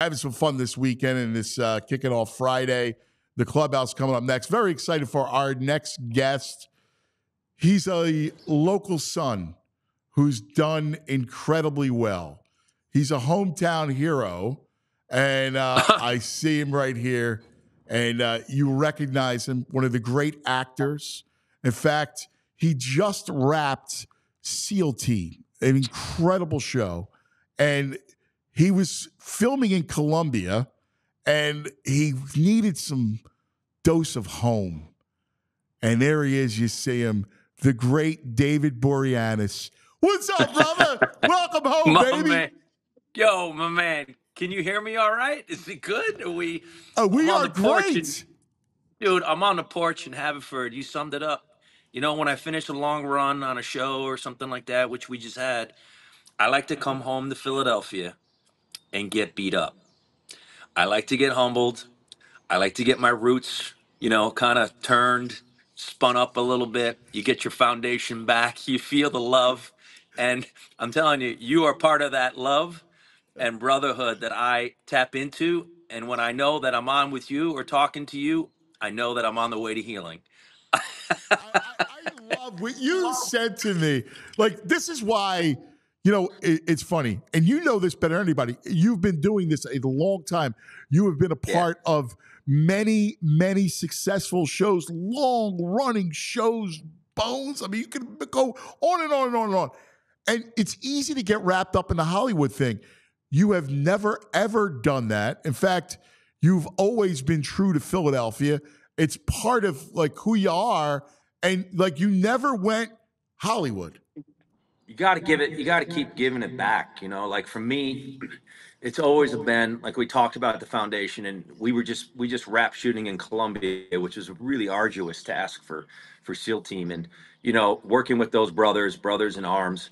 Having some fun this weekend and this kicking off Friday. The clubhouse coming up next. Very excited for our next guest. He's a local son who's done incredibly well. He's a hometown hero, and I see him right here, and you recognize him, one of the great actors. In fact, he just wrapped SEAL Team, an incredible show, and he was filming in Colombia, and he needed some dose of home. And there he is, you see him, the great David Boreanaz. What's up, brother? Welcome home, baby. Man. Yo, my man, can you hear me all right? Is it good? We are great. Dude, I'm on the porch in Haverford. You summed it up. You know, when I finish a long run on a show or something like that, which we just had, I like to come home to Philadelphia and get beat up. I like to get humbled. I like to get my roots, kind of turned, spun up a little bit. You get your foundation back. You feel the love. And I'm telling you, you are part of that love and brotherhood that I tap into. And when I know that I'm on with you or talking to you, I know that I'm on the way to healing. I love what you said to me. Like, this is why, it's funny. And you know this better than anybody. You've been doing this a long time. You have been a part of many, many successful shows, long-running shows, Bones. I mean, you can go on and on and on and on. And it's easy to get wrapped up in the Hollywood thing. You have never, ever done that. In fact, you've always been true to Philadelphia. It's part of, like, who you are. And, like, you never went Hollywood. You got to keep giving it back. Like for me, it's always been, like we talked about the foundation, and we just wrapped shooting in Colombia, which was a really arduous task for SEAL Team. And, working with those brothers in arms,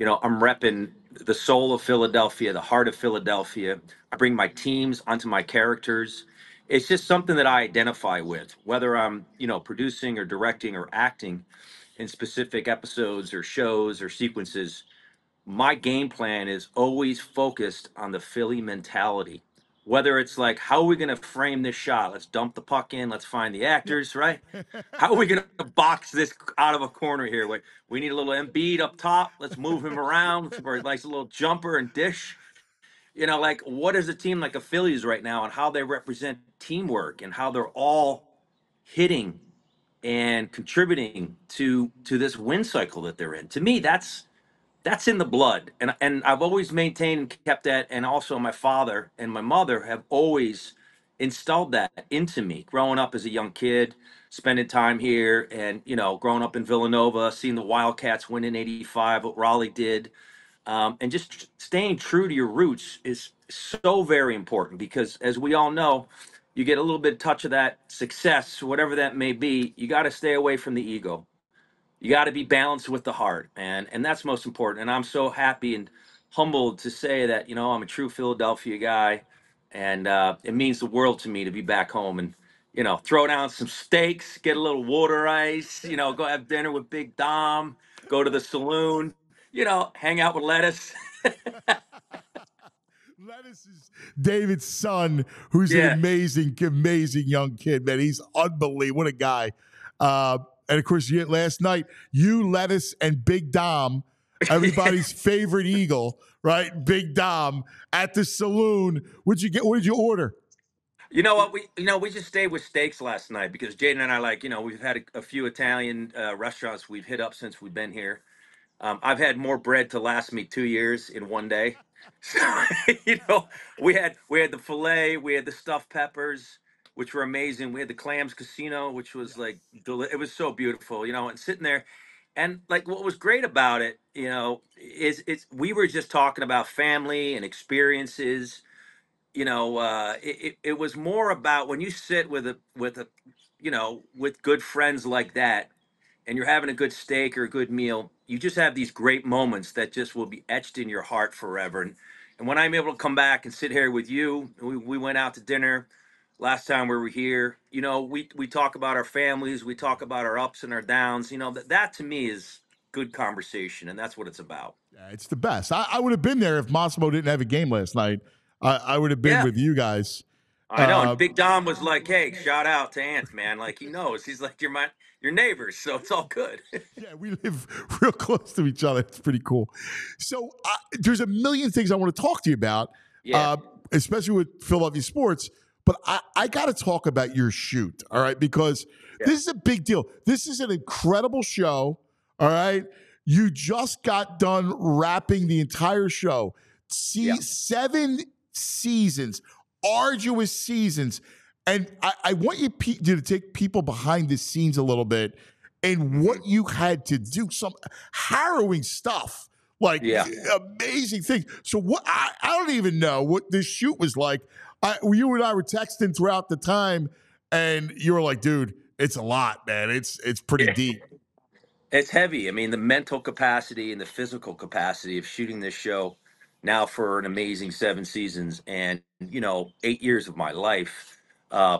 I'm repping the soul of Philadelphia, the heart of Philadelphia. I bring my teams onto my characters. It's just something that I identify with, whether I'm, producing or directing or acting in specific episodes or shows or sequences. My game plan is always focused on the Philly mentality. Whether it's like, how are we going to frame this shot? Let's dump the puck in. Let's find the actors, right? How are we going to box this out of a corner here? We need a little Embiid up top. Let's move him around for like a little jumper and dish. Like, what is a team like a Phillies right now and how they represent teamwork and how they're all hitting and contributing to this win cycle that they're in. To me, that's in the blood, and I've always maintained and kept that. And also, my father and my mother have always installed that into me. Growing up as a young kid, spending time here, and growing up in Villanova, seeing the Wildcats win in '85, what Raleigh did, and just staying true to your roots is so very important because, as we all know, you get a little bit of touch of that success, whatever that may be, you got to stay away from the ego. You got to be balanced with the heart, and that's most important. And I'm so happy and humbled to say that, I'm a true Philadelphia guy, and it means the world to me to be back home and, throw down some steaks, get a little water ice, go have dinner with Big Dom, go to the saloon, hang out with Lettuce. Lettuce is David's son, who's an amazing, amazing young kid, man. He's unbelievable. What a guy. And, of course, last night, you, Lettuce, and Big Dom, everybody's favorite Eagle, right? Big Dom, at the saloon. What did you order? You know what? We just stayed with steaks last night because Jaden and I, we've had a few Italian restaurants we've hit up since we've been here. I've had more bread to last me 2 years in one day. So, we had the filet, we had the stuffed peppers, which were amazing. We had the clams casino, which was like, it was so beautiful, and sitting there. And like, what was great about it, we were just talking about family and experiences. It was more about when you sit with with good friends like that, and you're having a good steak or a good meal, you just have these great moments that just will be etched in your heart forever. And when I'm able to come back and sit here with you, we went out to dinner last time we were here. We talk about our families, we talk about our ups and our downs. That to me is good conversation, and that's what it's about. Yeah, it's the best. I would have been there if Massimo didn't have a game last night. I would have been Yeah, with you guys. I know. And Big Dom was like, "Hey, shout out to Ant, man. Like he knows. He's like your neighbors, so it's all good." Yeah, we live real close to each other. It's pretty cool. So there's a million things I want to talk to you about, Yeah, especially with Philadelphia sports. But I got to talk about your shoot, all right? Because yeah, this is a big deal. This is an incredible show, all right? You just got done wrapping the entire show. yeah. 7 seasons, arduous seasons. And I want you to take people behind the scenes a little bit and Hmm. what you had to do, some harrowing stuff, like Yeah. amazing things. So what I don't even know what this shoot was like. You and I were texting throughout the time, and you were like, "Dude, it's a lot, man. It's pretty Yeah. deep." It's heavy. I mean, the mental capacity and the physical capacity of shooting this show now for an amazing 7 seasons and 8 years of my life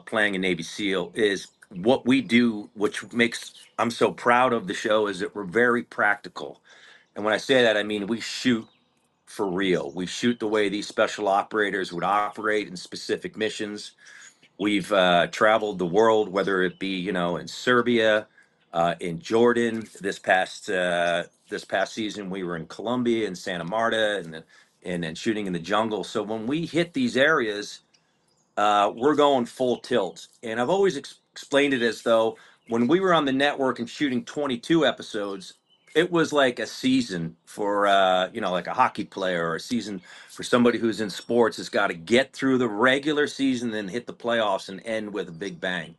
playing a Navy SEAL is what we do, which makes I'm so proud of the show is that we're very practical. And when I say that, I mean we shoot for real. We shoot the way these special operators would operate in specific missions. We've traveled the world, whether it be in Serbia, in Jordan. This past season, we were in Colombia and Santa Marta, and shooting in the jungle. So when we hit these areas, we're going full tilt. And I've always explained it as though when we were on the network and shooting 22 episodes, it was like a season for, like a hockey player, or a season for somebody who's in sports has got to get through the regular season, then hit the playoffs and end with a big bang.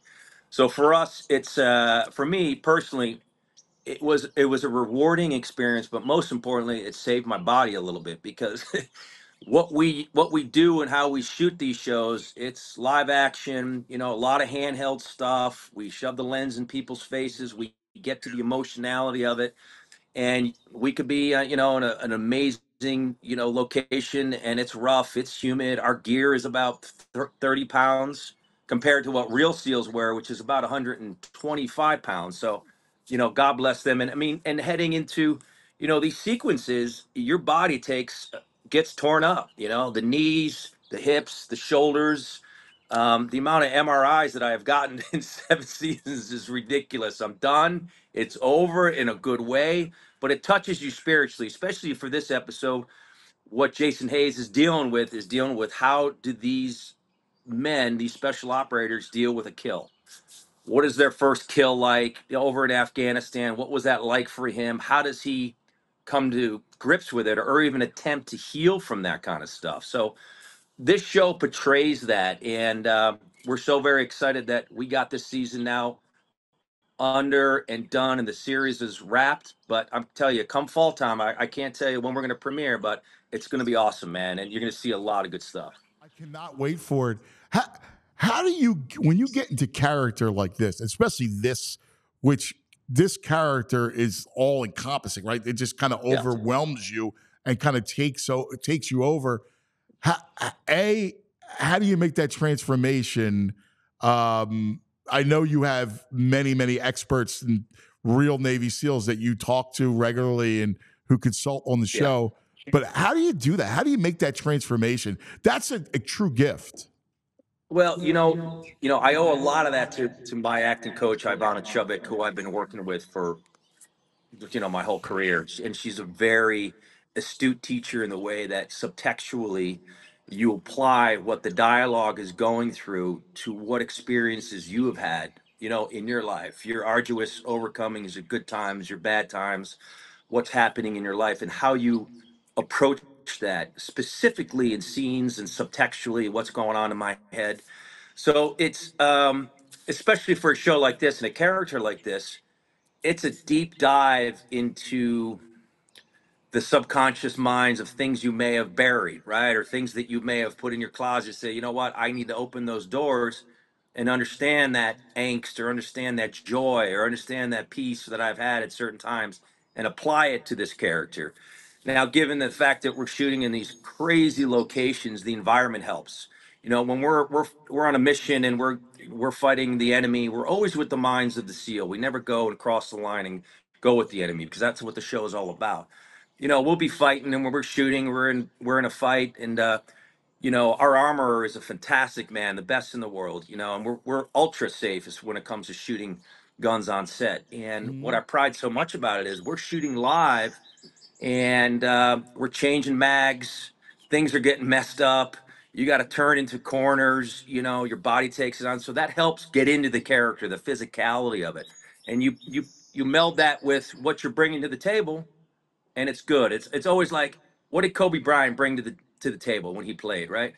So for us, it's for me personally, it was a rewarding experience, but most importantly, it saved my body a little bit because what we do and how we shoot these shows, it's live action, a lot of handheld stuff. We shove the lens in people's faces. We get to the emotionality of it, and we could be in an amazing location, and it's rough, it's humid. Our gear is about 30 pounds compared to what real seals wear, which is about 125 pounds. So god bless them. And I mean, and heading into these sequences, your body gets torn up, the knees, the hips, the shoulders. The amount of MRIs that I have gotten in 7 seasons is ridiculous. I'm done. It's over in a good way, but it touches you spiritually, especially for this episode. What Jason Hayes is dealing with how do these men, these special operators, deal with a kill? What is their first kill like over in Afghanistan? What was that like for him? How does he come to grips with it, or even attempt to heal from that kind of stuff? So this show portrays that, and we're so very excited that we got this season now under and done, and the series is wrapped. But I'm telling you, come fall time, I can't tell you when we're going to premiere, but it's going to be awesome, man, and you're going to see a lot of good stuff. I cannot wait for it. How, how do you, when you get into character like this, especially this, which this character is all encompassing, right? It just kind of Yeah. overwhelms you and kind of takes you over. How, a, how do you make that transformation? I know you have many experts and real Navy SEALs that you talk to regularly and who consult on the Yeah. show. But how do you do that? How do you make that transformation? That's a true gift. Well, I owe a lot of that to my acting coach, Ivana Chubik, who I've been working with for my whole career. And she's a very astute teacher in the way that subtextually you apply what the dialogue is going through to what experiences you have had, in your life, your arduous overcomings, your good times, your bad times, what's happening in your life, and how you approach that specifically in scenes and subtextually what's going on in my head. So it's especially for a show like this and a character like this, it's a deep dive into the subconscious minds of things you may have buried, right? Or things that you may have put in your closet. Say, you know what? I need to open those doors and understand that angst, or understand that joy, or understand that peace that I've had at certain times, and apply it to this character. Now, given the fact that we're shooting in these crazy locations, the environment helps. When we're on a mission and we're fighting the enemy, we're always with the minds of the SEAL. We never go and cross the line and go with the enemy, because that's what the show is all about. We'll be fighting, and when we're shooting, we're in a fight, and our armorer is a fantastic man, the best in the world, and we're ultra safe when it comes to shooting guns on set. And what I pride so much about it is we're shooting live, and we're changing mags. Things are getting messed up. You got to turn into corners. Your body takes it on, so that helps get into the character, the physicality of it, and you meld that with what you're bringing to the table, and it's good. It's always like, what did Kobe Bryant bring to the table when he played? Right?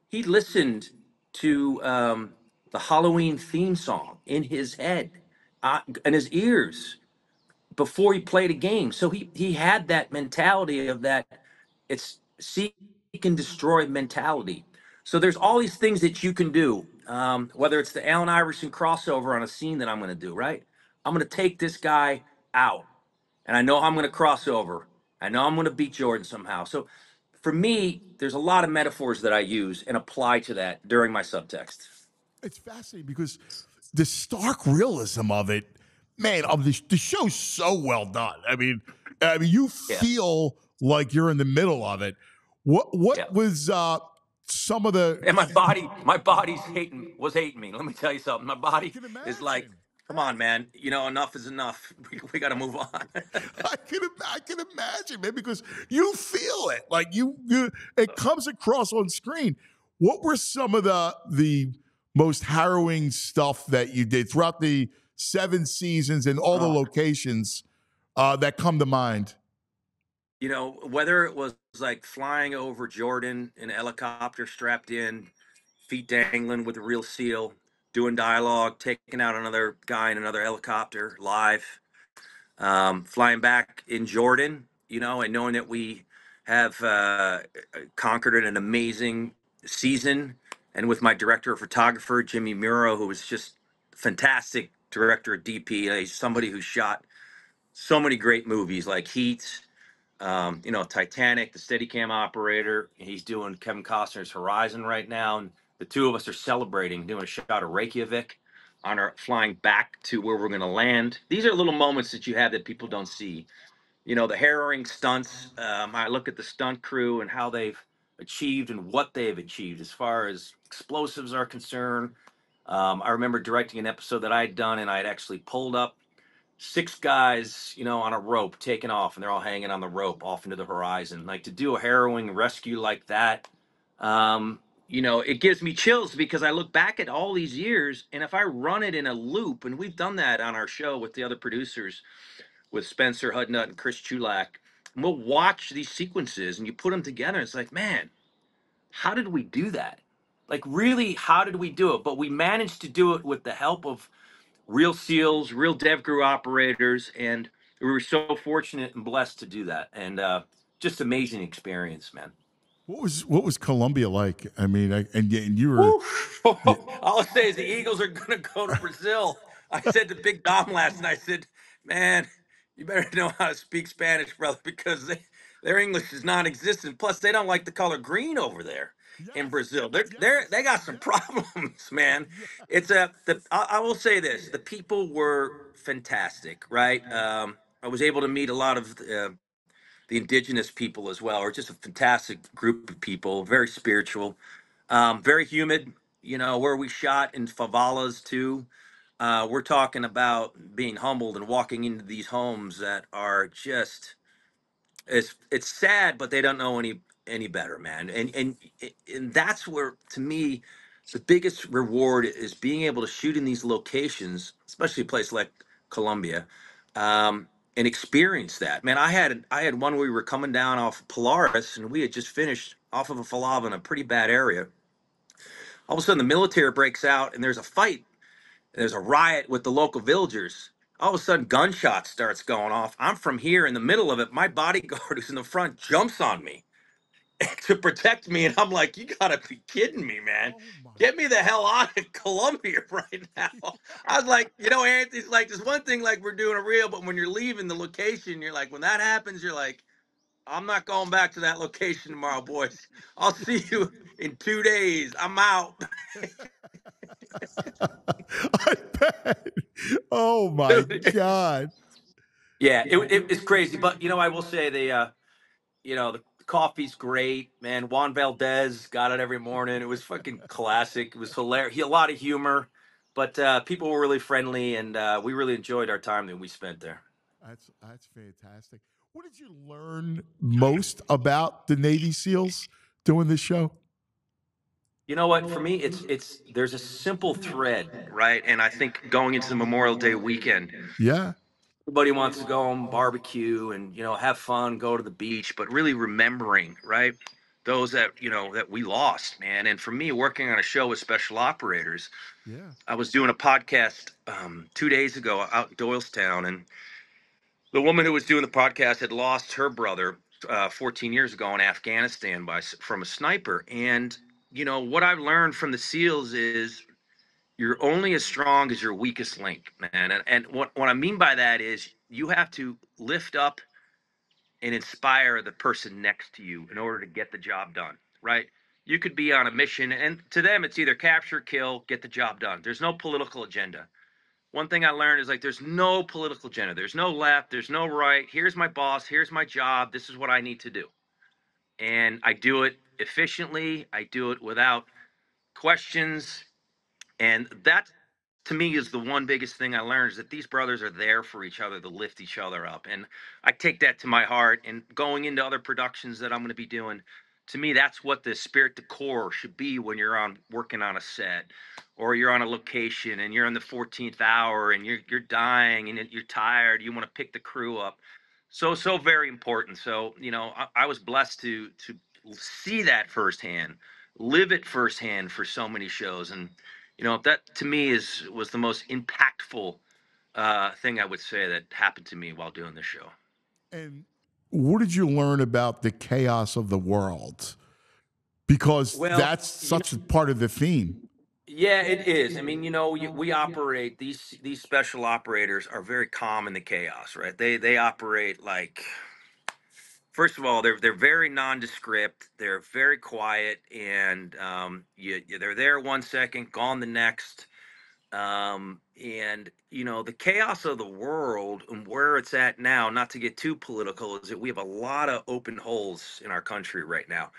He listened to the Halloween theme song in his head, and his ears before he played a game. So he had that mentality of that it's seek and destroy mentality. So there's all these things that you can do. Whether it's the Allen Iverson crossover on a scene that I'm going to do, right? I'm going to take this guy out, and I know I'm going to cross over. I know I'm going to beat Jordan somehow. So for me, there's a lot of metaphors that I use and apply to that during my subtext. It's fascinating because the stark realism of it, man, of the show's so well done. I mean, you Yeah. feel like you're in the middle of it. What Yeah. was some of the? And my body's was hating me. Let me tell you something. My body can is like, imagine. come on, man. Enough is enough. We got to move on. I can imagine, man, because you feel it. Like it comes across on screen. What were some of the most harrowing stuff that you did throughout the 7 seasons and all the locations that come to mind? Whether it was like flying over Jordan in a helicopter strapped in, feet dangling with a real SEAL, doing dialogue, taking out another guy in another helicopter live, flying back in Jordan, and knowing that we have conquered an amazing season. And with my director of photographer, Jimmy Muro, who was just fantastic director of DP. He's somebody who shot so many great movies like Heat, Titanic, the Steadicam operator. He's doing Kevin Costner's Horizon right now. And the two of us are celebrating, doing a shot of Reykjavik on our flying back to where we're going to land. These are little moments that you have that people don't see. The harrowing stunts. I look at the stunt crew and how they've achieved and what they've achieved as far as explosives are concerned. I remember directing an episode that I had done, and I had actually pulled up 6 guys, on a rope taking off, and they're all hanging on the rope off into the horizon. Like, to do a harrowing rescue like that, it gives me chills because I look back at all these years, and if I run it in a loop, and we've done that on our show with the other producers, with Spencer Hudnut and Chris Chulak, and we'll watch these sequences and you put them together. It's like, man, how did we do that? Like, really, how did we do it? But we managed to do it with the help of real SEALs, real dev crew operators, and we were so fortunate and blessed to do that. And just amazing experience, man. What was Colombia like? I mean, and you were. Woo. All I'll say is the Eagles are going to go to Brazil. I said to Big Dom last night, I said, man, you better know how to speak Spanish, brother, because their English is non-existent. Plus, they don't like the color green over there in Brazil. They got some problems, man. I will say this: the people were fantastic, right? I was able to meet a lot of the indigenous people as well, or just a fantastic group of people, very spiritual, very humid. Where we shot in favelas too. We're talking about being humbled and walking into these homes that are just, it's sad, but they don't know any better, man. And that's where, to me, the biggest reward is being able to shoot in these locations, especially a place like Colombia, and experience that. Man, I had one where we were coming down off Polaris, and we had just finished off of a falava in a pretty bad area. All of a sudden, the military breaks out, and there's a fight. There's a riot with the local villagers. All of a sudden, gunshots starts going off. I'm from here in the middle of it. My bodyguard who's in the front jumps on me to protect me, and I'm like, you gotta be kidding me, man. Get me the hell out of Colombia right now. I was like, Anthony's like, there's one thing, like, we're doing a reel, but when you're leaving the location, you're like, when that happens, you're like, I'm not going back to that location tomorrow, boys. I'll see you in 2 days. I'm out. I bet. Oh my God. Yeah, it's crazy, but I will say the coffee's great, man. Juan Valdez got it every morning. It was fucking classic. It was hilarious. A lot of humor, but people were really friendly, and we really enjoyed our time that we spent there. That's fantastic. What did you learn most about the Navy SEALs doing this show? You know what? For me, it's there's a simple thread, right? And I think going into the Memorial Day weekend, Yeah, everybody wants to go and barbecue and have fun, go to the beach, but really remembering, right? Those that that we lost, man. And for me, working on a show with special operators, yeah, I was doing a podcast 2 days ago out in Doylestown, and the woman who was doing the podcast had lost her brother 14 years ago in Afghanistan from a sniper. And what I've learned from the SEALs is you're only as strong as your weakest link, man. And what I mean by that is you have to lift up and inspire the person next to you in order to get the job done, right? You could be on a mission, and to them, it's either capture, kill, get the job done. There's no political agenda. One thing I learned is like there's no political agenda. There's no left, there's no right. Here's my boss, here's my job, this is what I need to do. And I do it efficiently, I do it without questions. And that, to me, is the one biggest thing I learned is that these brothers are there for each other to lift each other up. And I take that to my heart. And going into other productions that I'm going to be doing, to me, that's what the spirit, the core should be when you're on working on a set or you're on a location and you're in the 14th hour and you're dying and you're tired. You want to pick the crew up. So very important. So, I was blessed to see that firsthand, live it firsthand for so many shows. And that to me was the most impactful thing I would say that happened to me while doing the show. and what did you learn about the chaos of the world? Because Well, that's such a part of the theme. yeah, it is. I mean, we operate these special operators are very calm in the chaos, right? They operate like, first of all, they're very nondescript. They're very quiet, and they're there 1 second, gone the next. And the chaos of the world and where it's at now, not to get too political, is that we have a lot of open holes in our country right now.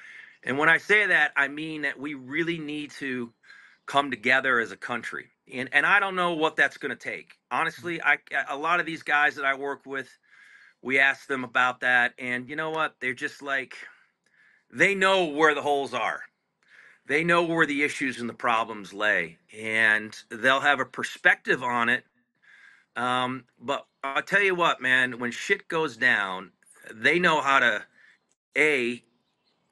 And when I say that, I mean that we really need to come together as a country. And I don't know what that's going to take. Honestly, a lot of these guys that I work with, we ask them about that, and you know what? They're just like, they know where the holes are. They know where the issues and the problems lay, and they'll have a perspective on it. But I'll tell you what, man, when shit goes down, they know how to a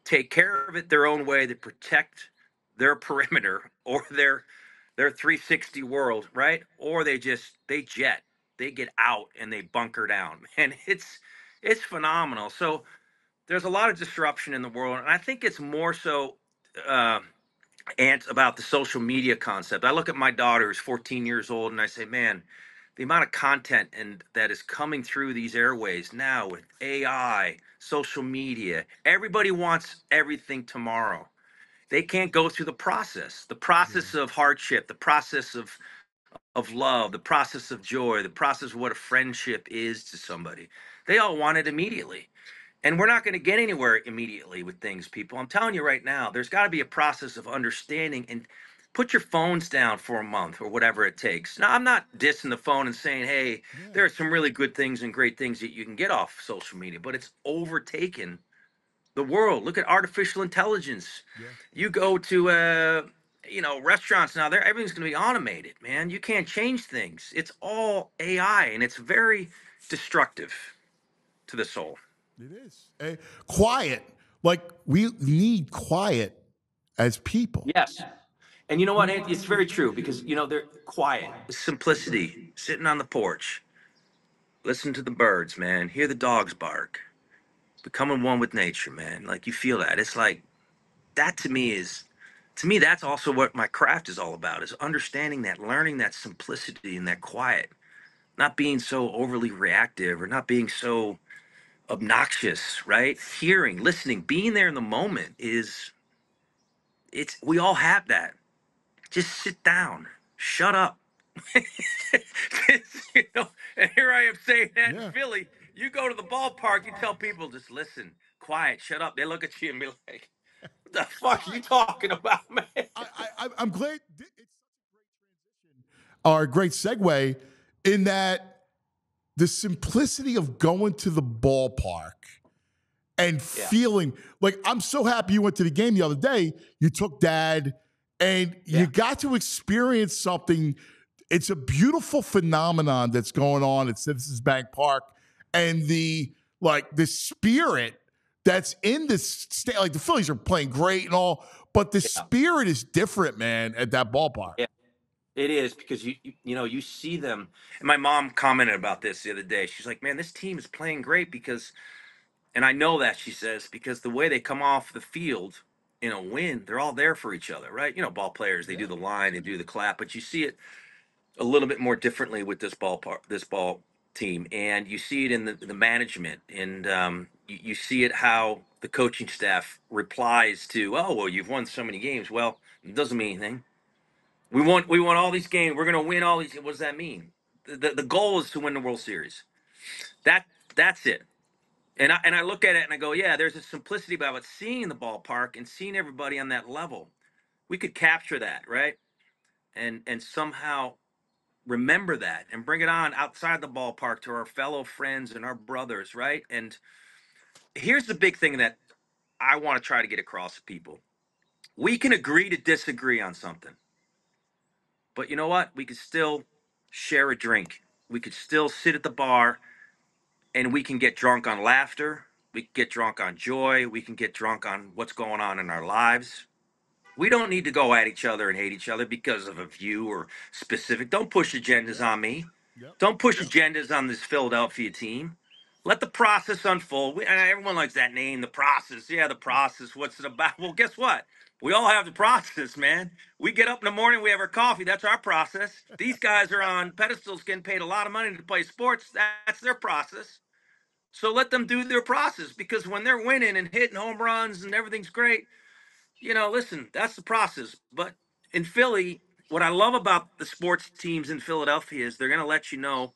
take care of it their own way to protect their perimeter or their 360 world, right? Or they jet, they get out and they bunker down, and it's phenomenal. So there's a lot of disruption in the world, and I think it's more so. Uh, and about the social media concept. I look at my daughter who's 14 years old and I say, man, the amount of content and that is coming through these airways now with AI, social media, everybody wants everything tomorrow. They can't go through the process of hardship, the process of love, the process of joy, the process of what a friendship is to somebody. They all want it immediately. And we're not going to get anywhere immediately with things, people. I'm telling you right now, there's got to be a process of understanding and put your phones down for a month or whatever it takes. Now, I'm not dissing the phone and saying, hey, Yeah, there are some really good things and great things that you can get off social media, but it's overtaken the world. Look at artificial intelligence. yeah. You go to restaurants now, there everything's going to be automated, man. You can't change things. It's all AI, and it's very destructive to the soul. It is. Quiet. Like we need quiet as people. Yes. And you know what, Anthony? It's very true because, they're quiet, simplicity, sitting on the porch, listen to the birds, man, hear the dogs bark, becoming one with nature, man. Like you feel that. It's like that to me, that's also what my craft is all about is understanding that, learning that simplicity and that quiet, not being so overly reactive or not being so obnoxious, right? Hearing, listening, being there in the moment we all have that. Just sit down, shut up. And here I am saying that in Yeah. Philly. You go to the ballpark, you tell people, just listen, quiet, shut up. They look at you and be like, what the fuck are you talking about, man? I'm glad it's such a great transition or a great segue in that the simplicity of going to the ballpark and feeling like I'm so happy you went to the game the other day. You took Dad and you got to experience something. It's a beautiful phenomenon that's going on at Citizens Bank Park, and the spirit that's in this state. Like the Phillies are playing great and all, but the spirit is different, man, at that ballpark. Yeah. It is because you see them. And my mom commented about this the other day. She's like, "Man, this team is playing great because," and I know that, she says, because the way they come off the field in a win, they're all there for each other, right? Ball players, they do the line, they do the clap, but you see it a little bit more differently with this ball team, and you see it in the management, and you see it how the coaching staff replies to, "Oh, well, you've won so many games." Well, it doesn't mean anything. We won all these games. We're gonna win all these. What does that mean? The goal is to win the World Series. That's it. And I look at it and I go, yeah, there's a simplicity about it. Seeing the ballpark and seeing everybody on that level, we could capture that, right? And somehow remember that and bring it on outside the ballpark to our fellow friends and our brothers, right? And here's the big thing that I want to try to get across to people. We can agree to disagree on something. But you know what? We could still share a drink. We could still sit at the bar and we can get drunk on laughter. We can get drunk on joy. We can get drunk on what's going on in our lives. We don't need to go at each other and hate each other because of a view or specific. Don't push agendas on me. Don't push agendas on this Philadelphia team. Let the process unfold. And everyone likes that name, the process. Yeah, the process. What's it about? Well, guess what? We all have the process, man. We get up in the morning, we have our coffee. That's our process. These guys are on pedestals getting paid a lot of money to play sports. That's their process. So let them do their process, because when they're winning and hitting home runs and everything's great, listen, that's the process. But in Philly, what I love about the sports teams in Philadelphia is they're going to let you know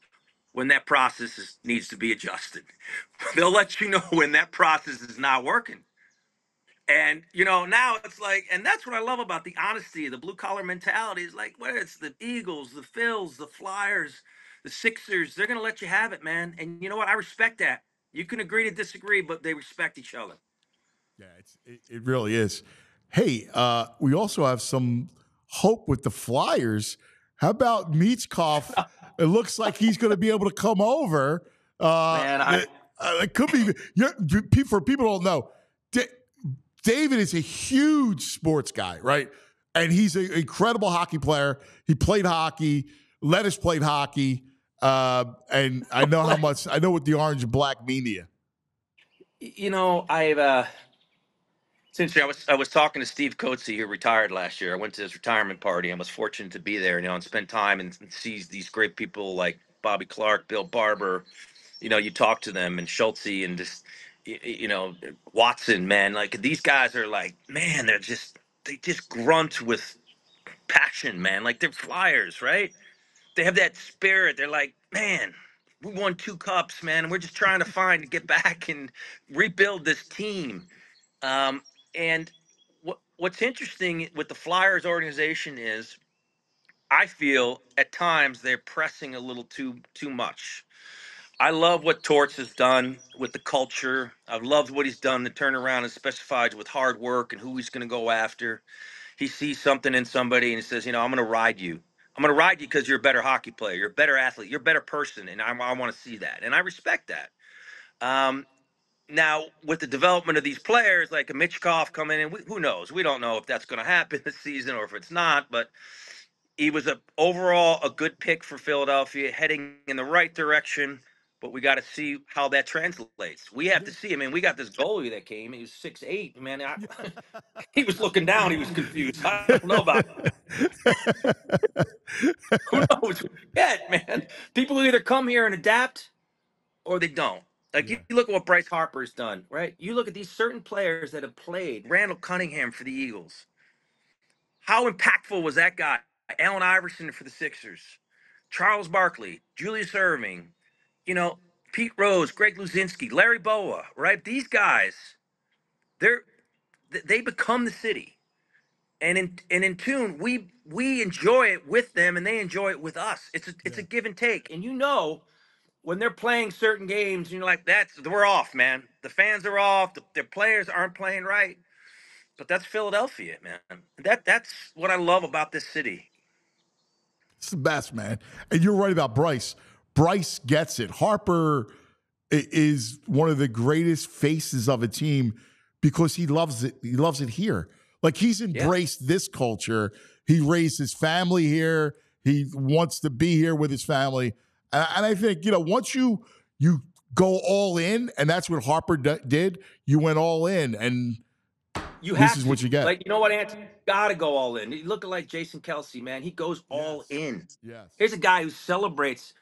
when that needs to be adjusted. They'll let you know when that process is not working. And now it's like, and that's what I love about the honesty, the blue collar mentality. Is like, whether it's the Eagles, the Phils, the Flyers, the Sixers, they're gonna let you have it, man. And you know what? I respect that. You can agree to disagree, but they respect each other. Yeah, it really is. Hey, we also have some hope with the Flyers. How about Michkov? It looks like he's going to be able to come over. Man, It could be. For people who don't know, David is a huge sports guy, right? And he's an incredible hockey player. He played hockey. Lettuce played hockey. And I know how much, I know what the orange and black mean to you. I've since I was talking to Steve Coatsy, who retired last year. I went to his retirement party. I was fortunate to be there, and spend time and see these great people like Bobby Clark, Bill Barber. You talk to them, and Schultze, and just Watson, man. Like, these guys are like, man, they just grunt with passion, man. Like, they're Flyers, right? They have that spirit. They're like, man, we won 2 cups, man, and we're just trying to get back and rebuild this team. Um, and what's interesting with the Flyers organization is, I feel at times they're pressing a little too much. I love what Torts has done with the culture. I've loved what he's done, the turnaround and specified with hard work and who he's going to go after. He sees something in somebody and he says, I'm going to ride you. I'm going to ride you because you're a better hockey player. You're a better athlete. You're a better person. And I want to see that. And I respect that. Now, with the development of these players, like a Michkov coming in, who knows? We don't know if that's going to happen this season or if it's not. But he was overall a good pick for Philadelphia, heading in the right direction. But we got to see how that translates. We have to see. I mean, we got this goalie that came. He was 6'8". Man, he was looking down. He was confused. I don't know about who knows. Yeah, man. People either come here and adapt or they don't. Like, you look at what Bryce Harper's done, right? You look at these certain players that have played. Randall Cunningham for the Eagles. How impactful was that guy? Allen Iverson for the Sixers. Charles Barkley, Julius Erving. You know, Pete Rose, Greg Luzinski, Larry Boa, right? These guys, they become the city. And in tune, we enjoy it with them, and they enjoy it with us. It's a give and take. And when they're playing certain games, you're like, we're off, man. The fans are off. The players aren't playing right. But that's Philadelphia, man. That's what I love about this city. It's the best, man. And you're right about Bryce. Bryce gets it. Harper is one of the greatest faces of a team because he loves it. He loves it here. Like, he's embraced this culture. He raised his family here. He wants to be here with his family. And I think, once you go all in, and that's what Harper did, you went all in, and this is what you get. Like, you know what, Anthony? Got to go all in. You look like Jason Kelsey, man. He goes all in. Yes. Here's a guy who celebrates.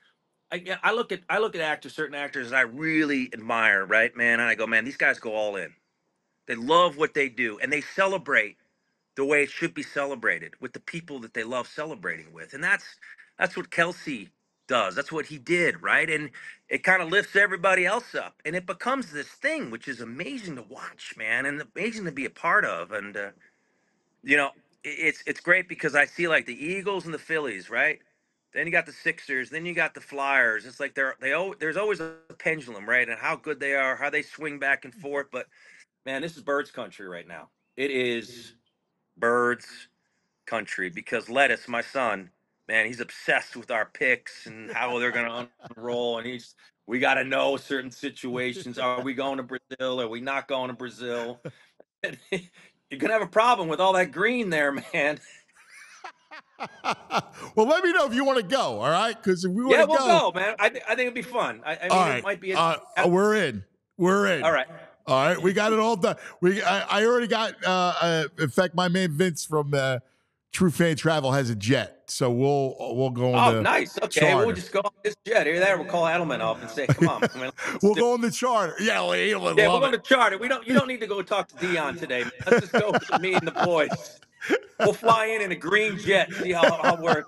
I look at actors, certain actors that I really admire, right, man? And I go, man, these guys go all in. They love what they do, and they celebrate the way it should be celebrated with the people that they love celebrating with. And that's what Kelsey does. That's what he did, right? And it kind of lifts everybody else up, and it becomes this thing, which is amazing to watch, man, and amazing to be a part of. And it's great because I see like the Eagles and the Phillies, right? Then you got the Sixers, then you got the Flyers. It's like there's always a pendulum, right? And how good they are, how they swing back and forth. But man, this is Birds country right now. It is Birds country because Lettuce, my son, man, he's obsessed with our picks and how they're going to unroll. And we got to know certain situations. Are we going to Brazil? Are we not going to Brazil? You're going to have a problem with all that green there, man. Well, let me know if you want to go, all right? Because if we want to we'll go, man. I think it'd be fun. I mean, right. It might be. We're in. All right. We got it all done. I already got. In fact, my man Vince from True Fan Travel has a jet, so we'll go on. Oh, nice. Okay, charter. We'll just go on this jet. Here, there. We'll call Edelman up and say, "Come on." We'll go on the charter. Yeah, we'll go on the charter. You don't need to go talk to Dion today, man. Let's just go with me and the boys. We'll fly in a green jet. See how we're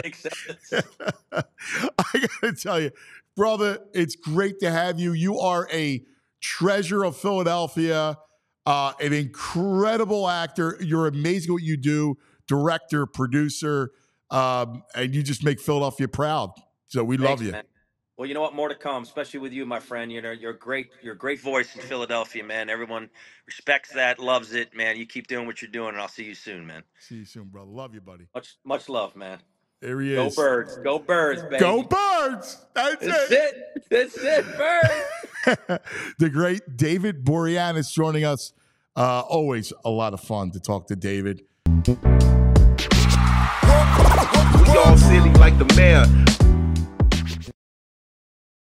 makes sense. I gotta tell you, brother, it's great to have you. You are a treasure of Philadelphia, an incredible actor. You're amazing at what you do, director, producer, and you just make Philadelphia proud. So we love you. Man. Well, you know what? More to come, especially with you, my friend. You're a great voice in Philadelphia, man. Everyone respects that, loves it, man. You keep doing what you're doing, and I'll see you soon, man. See you soon, brother. Love you, buddy. Much love, man. There he is. Go Birds. Go Birds, baby. Go Birds. That's it. Birds. The great David Boreanaz joining us. Always a lot of fun to talk to David. We all silly like the mayor.